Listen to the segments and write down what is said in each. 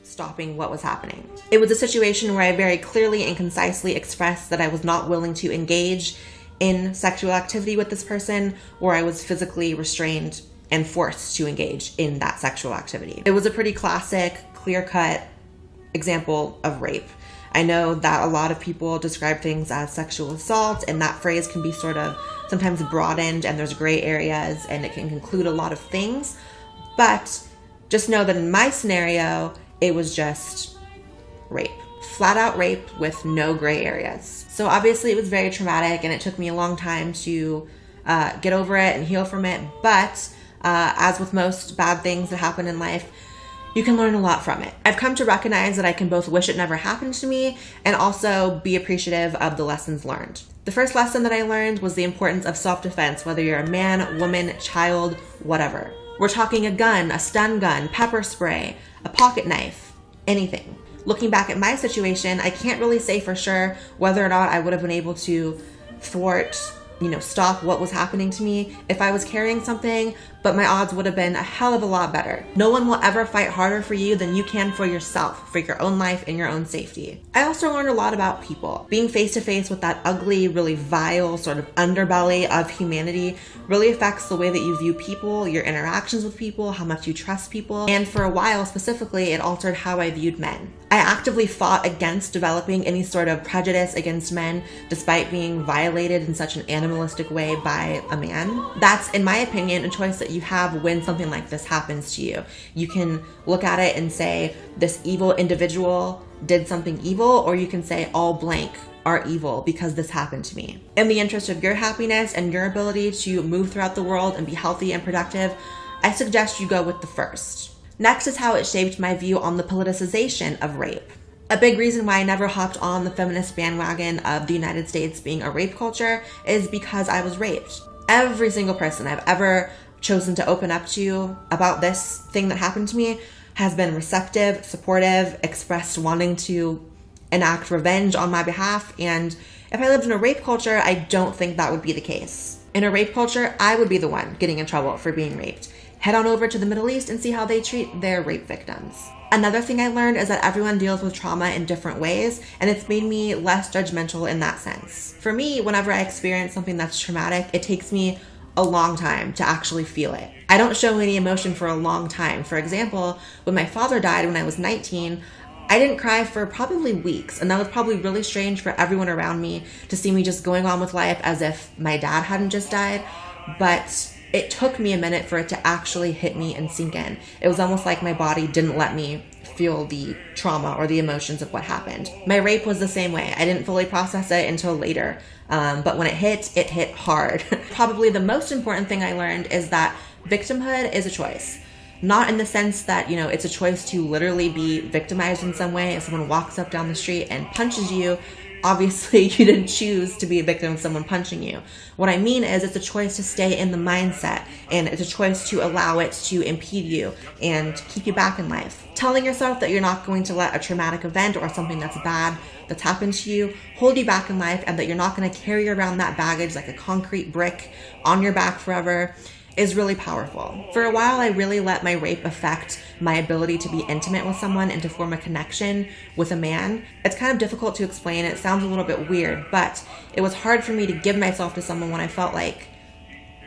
stopping what was happening. It was a situation where I very clearly and concisely expressed that I was not willing to engage in sexual activity with this person, or I was physically restrained and forced to engage in that sexual activity. It was a pretty classic, clear-cut example of rape. I know that a lot of people describe things as sexual assault, and that phrase can be sort of sometimes broadened, and there's gray areas, and it can include a lot of things. But just know that in my scenario, it was just rape. Flat out rape with no gray areas. So obviously it was very traumatic, and it took me a long time to get over it and heal from it. But as with most bad things that happen in life, you can learn a lot from it. I've come to recognize that I can both wish it never happened to me and also be appreciative of the lessons learned. The first lesson that I learned was the importance of self-defense, whether you're a man, woman, child, whatever. We're talking a gun, a stun gun, pepper spray, a pocket knife, anything. Looking back at my situation, I can't really say for sure whether or not I would have been able to thwart, stop what was happening to me if I was carrying something, but my odds would have been a hell of a lot better. No one will ever fight harder for you than you can for yourself, for your own life and your own safety. I also learned a lot about people. Being face to face with that ugly, really vile sort of underbelly of humanity really affects the way that you view people, your interactions with people, how much you trust people. And for a while specifically, it altered how I viewed men. I actively fought against developing any sort of prejudice against men, despite being violated in such an animalistic way by a man. That's, in my opinion, a choice that you have when something like this happens to you. You can look at it and say, this evil individual did something evil, or you can say all blank are evil because this happened to me. In the interest of your happiness and your ability to move throughout the world and be healthy and productive, I suggest you go with the first. Next is how it shaped my view on the politicization of rape. A big reason why I never hopped on the feminist bandwagon of the United States being a rape culture is because I was raped. Every single person I've ever chosen to open up to about this thing that happened to me has been receptive, supportive, expressed wanting to enact revenge on my behalf. And if I lived in a rape culture, I don't think that would be the case. In a rape culture, I would be the one getting in trouble for being raped. Head on over to the Middle East and see how they treat their rape victims. Another thing I learned is that everyone deals with trauma in different ways, and it's made me less judgmental in that sense. For me, whenever I experience something that's traumatic, it takes me a long time to actually feel it. I don't show any emotion for a long time. For example, when my father died when I was 19, I didn't cry for probably weeks, and that was probably really strange for everyone around me to see me just going on with life as if my dad hadn't just died. But it took me a minute for it to actually hit me and sink in. It was almost like my body didn't let me feel the trauma or the emotions of what happened. My rape was the same way. I didn't fully process it until later. But when it hit hard. Probably the most important thing I learned is that victimhood is a choice. Not in the sense that, it's a choice to literally be victimized in some way. If someone walks up down the street and punches you, obviously you didn't choose to be a victim of someone punching you. What I mean is it's a choice to stay in the mindset, and it's a choice to allow it to impede you and keep you back in life. Telling yourself that you're not going to let a traumatic event or something that's bad that's happened to you hold you back in life, and that you're not going to carry around that baggage like a concrete brick on your back forever is really powerful. For a while, I really let my rape affect my ability to be intimate with someone and to form a connection with a man. It's kind of difficult to explain. It sounds a little bit weird, but it was hard for me to give myself to someone when I felt like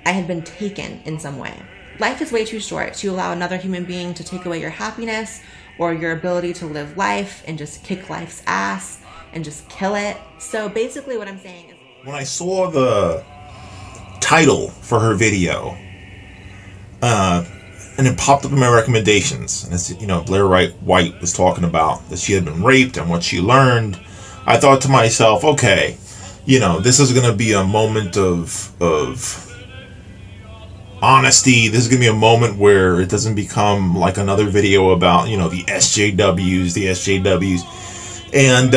I had been taken in some way. Life is way too short to allow another human being to take away your happiness or your ability to live life and just kick life's ass and just kill it. So basically what I'm saying is, when I saw the title for her video, and it popped up in my recommendations, and it's, Blaire White was talking about that she had been raped and what she learned. I thought to myself, okay, this is going to be a moment of honesty. This is going to be a moment where it doesn't become like another video about, the SJWs. And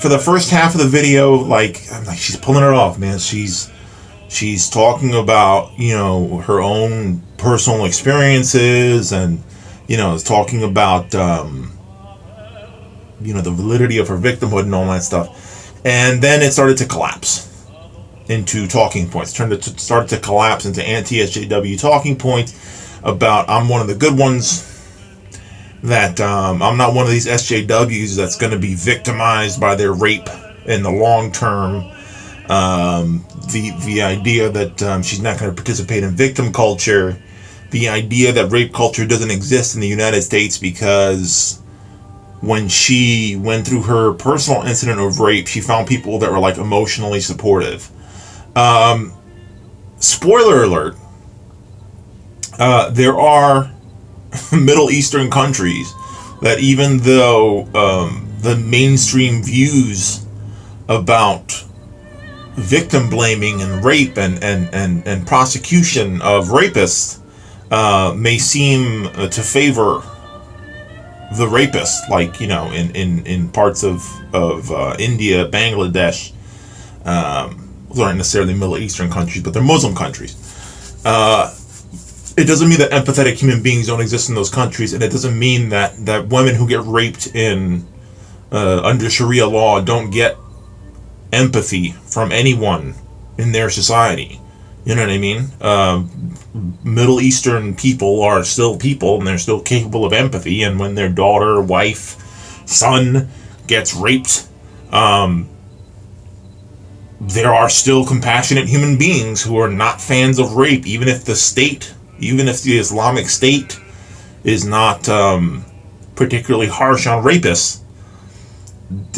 for the first half of the video, I'm like, she's pulling it off, man. She's talking about, her own personal experiences, and, is talking about, the validity of her victimhood and all that stuff. And then it started to collapse into talking points. Started to collapse into anti-SJW talking points about, I'm one of the good ones. that I'm not one of these SJWs that's going to be victimized by their rape in the long term. The idea that she's not going to participate in victim culture. The idea that rape culture doesn't exist in the United States because when she went through her personal incident of rape, she found people that were like emotionally supportive. Spoiler alert, there are Middle Eastern countries that, even though the mainstream views about victim blaming and rape and prosecution of rapists may seem to favor the rapist, like, in parts of India, Bangladesh. Those aren't necessarily Middle Eastern countries, but they're Muslim countries. It doesn't mean that empathetic human beings don't exist in those countries, and it doesn't mean that women who get raped under Sharia law don't get empathy from anyone in their society. You know what I mean? Middle Eastern people are still people, and they're still capable of empathy. And when their daughter, wife, son gets raped, there are still compassionate human beings who are not fans of rape, even if the Islamic State is not particularly harsh on rapists.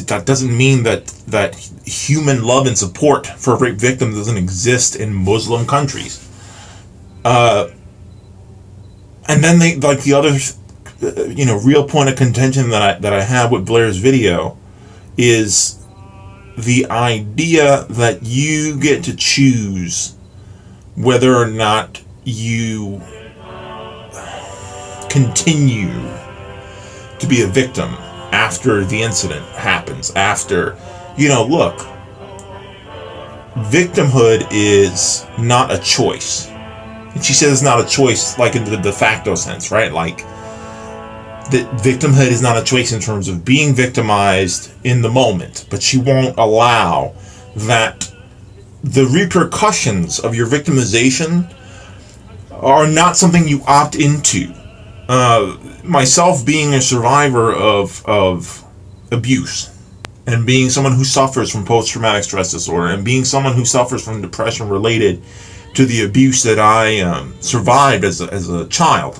That doesn't mean that human love and support for rape victims doesn't exist in Muslim countries. And then the other, real point of contention that I have with Blaire's video is the idea that you get to choose whether or not you continue to be a victim after the incident happens. Look, victimhood is not a choice. And she says it's not a choice, like in the de facto sense, right? Like, that victimhood is not a choice in terms of being victimized in the moment, but she won't allow that the repercussions of your victimization are not something you opt into. Myself being a survivor of abuse, and being someone who suffers from post-traumatic stress disorder, and being someone who suffers from depression related to the abuse that I survived as a child.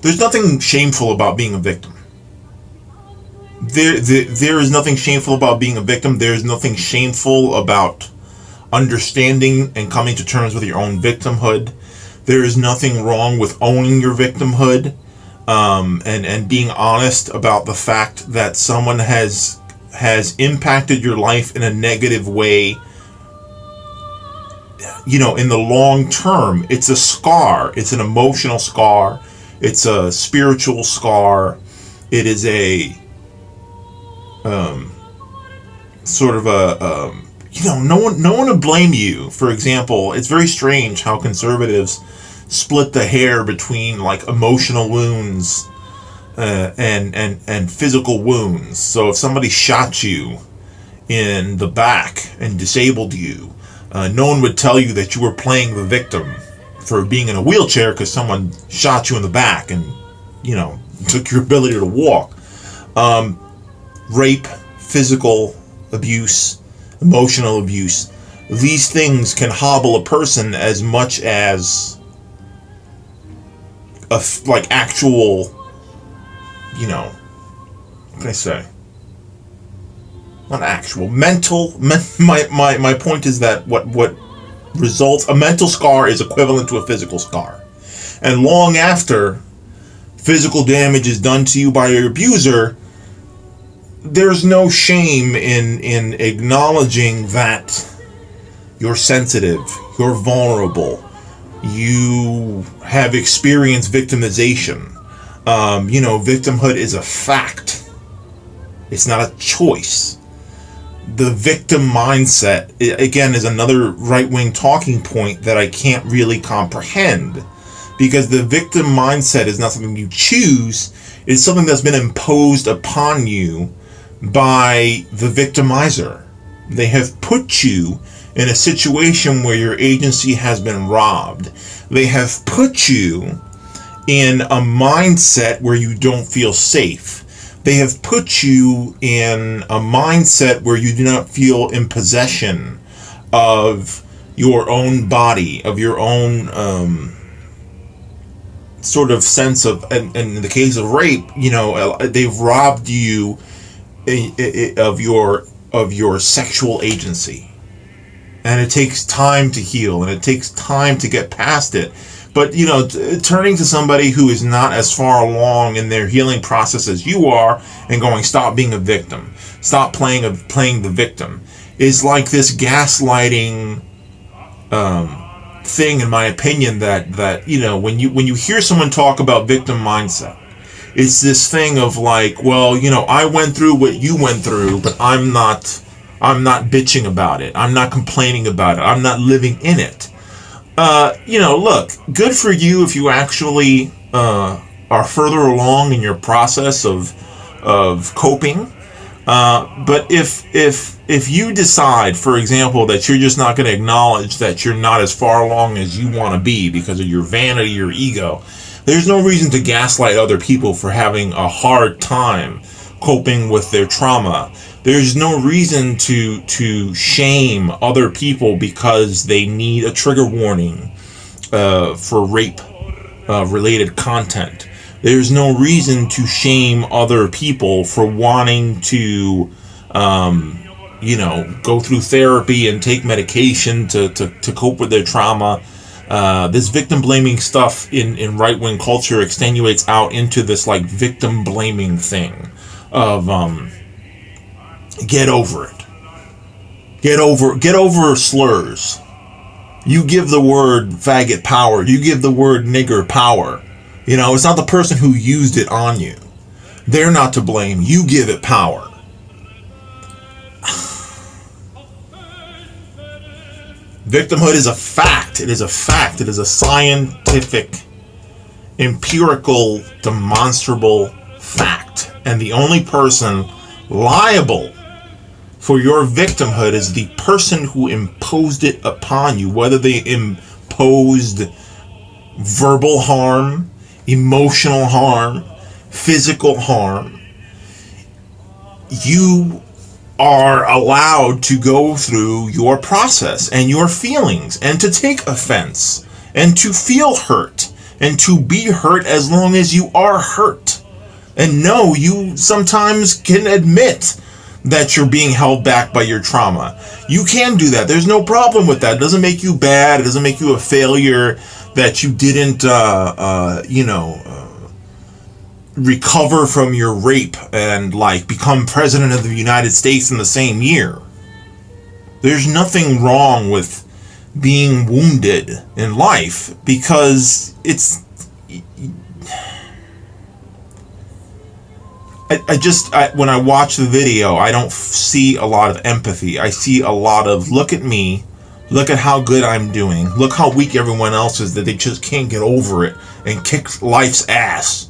There's nothing shameful about being a victim. There is nothing shameful about being a victim. There's nothing shameful about understanding and coming to terms with your own victimhood. There is nothing wrong with owning your victimhood, and being honest about the fact that someone has impacted your life in a negative way. In the long term, it's a scar. It's an emotional scar. It's a spiritual scar. It is a sort of a no one to blame you. For example, it's very strange how conservatives split the hair between like emotional wounds and physical wounds. So if somebody shot you in the back and disabled you, no one would tell you that you were playing the victim for being in a wheelchair because someone shot you in the back and took your ability to walk. Rape, physical abuse, emotional abuse, these things can hobble a person as much as actual, what can I say? Not actual, mental. My point is that what results, a mental scar is equivalent to a physical scar, and long after physical damage is done to you by your abuser, there's no shame in acknowledging that you're sensitive, you're vulnerable, you have experienced victimization. Victimhood is a fact. It's not a choice. The victim mindset, again, is another right-wing talking point that I can't really comprehend, because the victim mindset is not something you choose. It's something that's been imposed upon you by the victimizer. They have put you in a situation where your agency has been robbed. They have put you in a mindset where you don't feel safe. They have put you in a mindset where you do not feel in possession of your own body, of your own sort of sense of, and in the case of rape, they've robbed you of your sexual agency. And it takes time to heal, and it takes time to get past it. But, turning to somebody who is not as far along in their healing process as you are and going, stop being a victim, stop playing the victim, is like this gaslighting thing, in my opinion, that when you hear someone talk about victim mindset, it's this thing of like, well, I went through what you went through, but I'm not bitching about it. I'm not complaining about it. I'm not living in it. Look, good for you if you actually are further along in your process of coping. But if you decide, for example, that you're just not going to acknowledge that you're not as far along as you want to be because of your vanity, your ego, there's no reason to gaslight other people for having a hard time coping with their trauma. There's no reason to shame other people because they need a trigger warning for rape related content. There's no reason to shame other people for wanting to, go through therapy and take medication to cope with their trauma. This victim blaming stuff in right-wing culture extenuates out into this like victim blaming thing of get over it. Get over slurs. You give the word faggot power. You give the word nigger power. It's not the person who used it on you. They're not to blame. You give it power. Victimhood is a fact. It is a fact. It is a scientific, empirical, demonstrable fact. And the only person liable for your victimhood is the person who imposed it upon you, whether they imposed verbal harm, emotional harm, physical harm. You are allowed to go through your process and your feelings and to take offense and to feel hurt and to be hurt as long as you are hurt. And no, you sometimes can admit that you're being held back by your trauma. You can do that. There's no problem with that. It doesn't make you bad. It doesn't make you a failure that you didn't, recover from your rape and become president of the United States in the same year. There's nothing wrong with being wounded in life because it's... when I watch the video, I don't see a lot of empathy. I see a lot of, look at me, look at how good I'm doing, look how weak everyone else is, that they just can't get over it and kick life's ass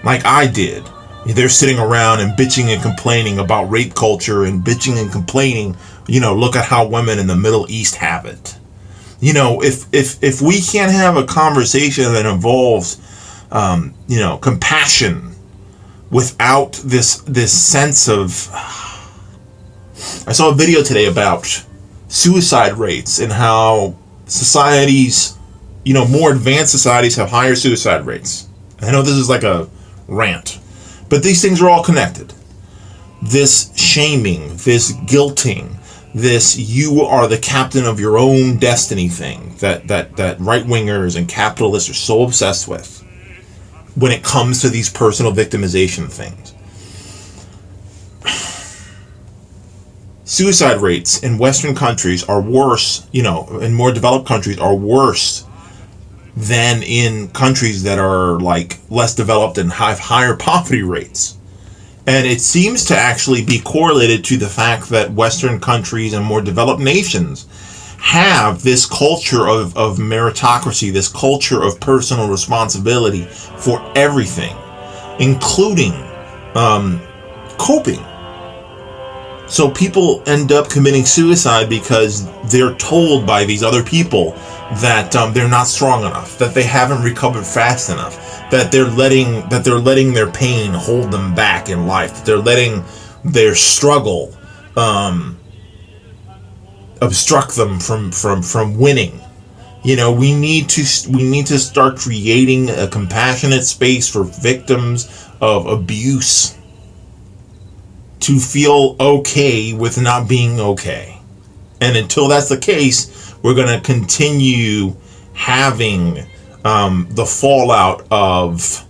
like I did. They're sitting around and bitching and complaining about rape culture and bitching and complaining, look at how women in the Middle East have it. If we can't have a conversation that involves, compassion, without this sense of... I saw a video today about suicide rates and how societies, more advanced societies have higher suicide rates. I know this is like a rant, but these things are all connected. This shaming, this guilting, this you are the captain of your own destiny thing that right-wingers and capitalists are so obsessed with when it comes to these personal victimization things. Suicide rates in Western countries are worse, in more developed countries are worse than in countries that are less developed and have higher poverty rates. And it seems to actually be correlated to the fact that Western countries and more developed nations have this culture of meritocracy, this culture of personal responsibility for everything, including coping. So people end up committing suicide because they're told by these other people that they're not strong enough, that they haven't recovered fast enough, that they're letting their pain hold them back in life, that they're letting their struggle obstruct them from winning. You know, we need to start creating a compassionate space for victims of abuse to feel okay with not being okay. And until that's the case, we're going to continue having the fallout of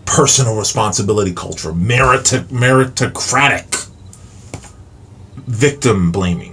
personal responsibility culture, meritocratic victim blaming.